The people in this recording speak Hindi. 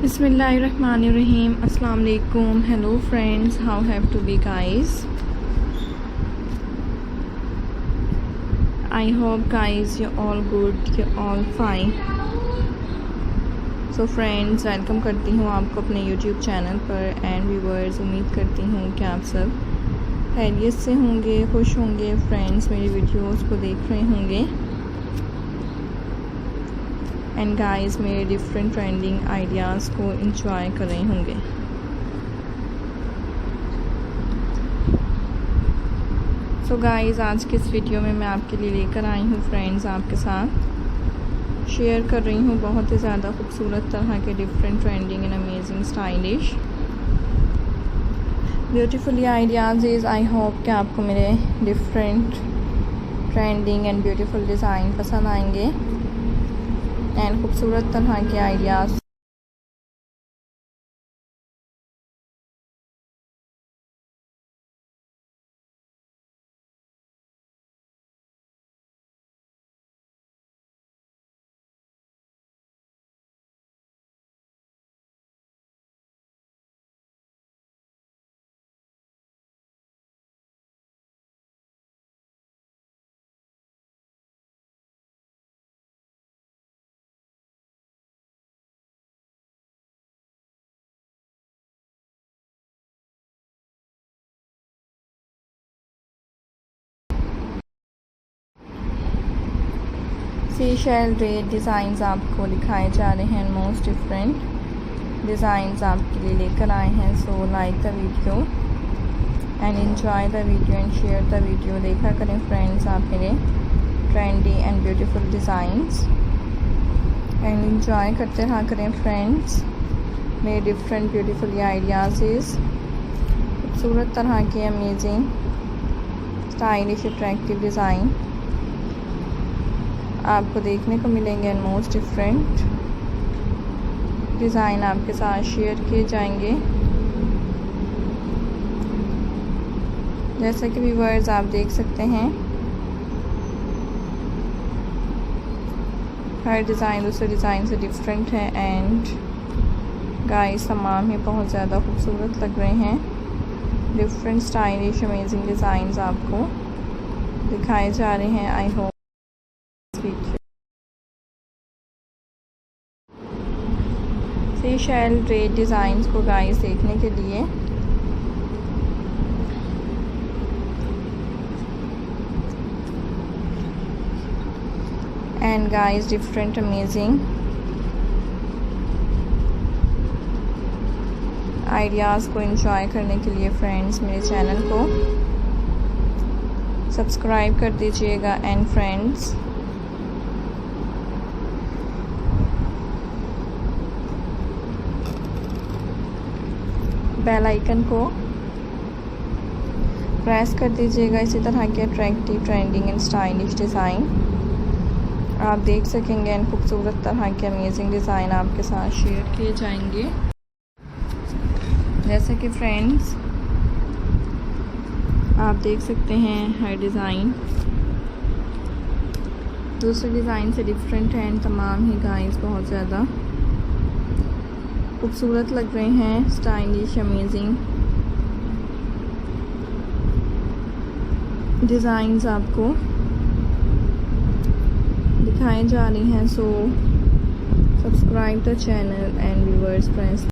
Bismillahirrahmanirrahim. Assalamu alaikum. Hello friends, how have to be guys? I hope guys you're all good, you're all fine. So friends, welcome करती हूँ आपको अपने YouTube चैनल पर एंड व्यूवर्स, उम्मीद करती हूँ कि आप सब खैरियत से होंगे, खुश होंगे। फ्रेंड्स मेरी वीडियोस को देख रहे होंगे एंड गाइस मेरे डिफरेंट ट्रेंडिंग आइडियाज़ को इंजॉय कर रहे होंगे। सो गाइस आज की इस वीडियो में मैं आपके लिए लेकर आई हूँ फ्रेंड्स, आपके साथ शेयर कर रही हूँ बहुत ही ज़्यादा खूबसूरत तरह के different trending and amazing stylish beautifully ideas. I hope कि आपको मेरे different trending and beautiful design पसंद आएंगे एंड खूबसूरत तरह के आइडियाज़ सीशेल रेड डिज़ाइंस आपको दिखाए जा रहे हैं। मोस्ट डिफरेंट डिज़ाइंस आपके लिए लेकर आए हैं। So like the video and enjoy the video and share the video. देखा करें फ्रेंड्स आप मेरे trendy and beautiful designs and enjoy करते रहा करें फ्रेंड्स मेरे डिफरेंट ब्यूटीफुल आइडियाज़। खूबसूरत तरह के अमेजिंग स्टाइलिश अट्रैक्टिव डिज़ाइन आपको देखने को मिलेंगे एंड मोस्ट डिफरेंट डिज़ाइन आपके साथ शेयर किए जाएंगे। जैसा कि व्यूअर्स आप देख सकते हैं हर डिज़ाइन दूसरे डिज़ाइन से डिफरेंट है एंड गाइस तमाम ही बहुत ज़्यादा खूबसूरत लग रहे हैं। डिफरेंट स्टाइलिश अमेजिंग डिज़ाइंस आपको दिखाए जा रहे हैं। I hope seashell red designs को गाइस देखने के लिए and guys different amazing ideas को एंजॉय करने के लिए फ्रेंड्स मेरे चैनल को सब्सक्राइब कर दीजिएगा एंड फ्रेंड्स बेल आइकन को प्रेस कर दीजिएगा। इसी तरह के attractive trending and stylish design आप देख सकेंगे एंड खूबसूरत तरह के अमेजिंग डिज़ाइन आपके साथ शेयर किए जाएंगे। जैसे कि फ्रेंड्स आप देख सकते हैं हर डिज़ाइन दूसरे डिज़ाइन से डिफरेंट है एंड तमाम ही गाइस बहुत ज़्यादा खूबसूरत लग रहे हैं। स्टाइलिश अमेजिंग डिज़ाइंस आपको दिखाए जा रही हैं। So subscribe the channel and viewers press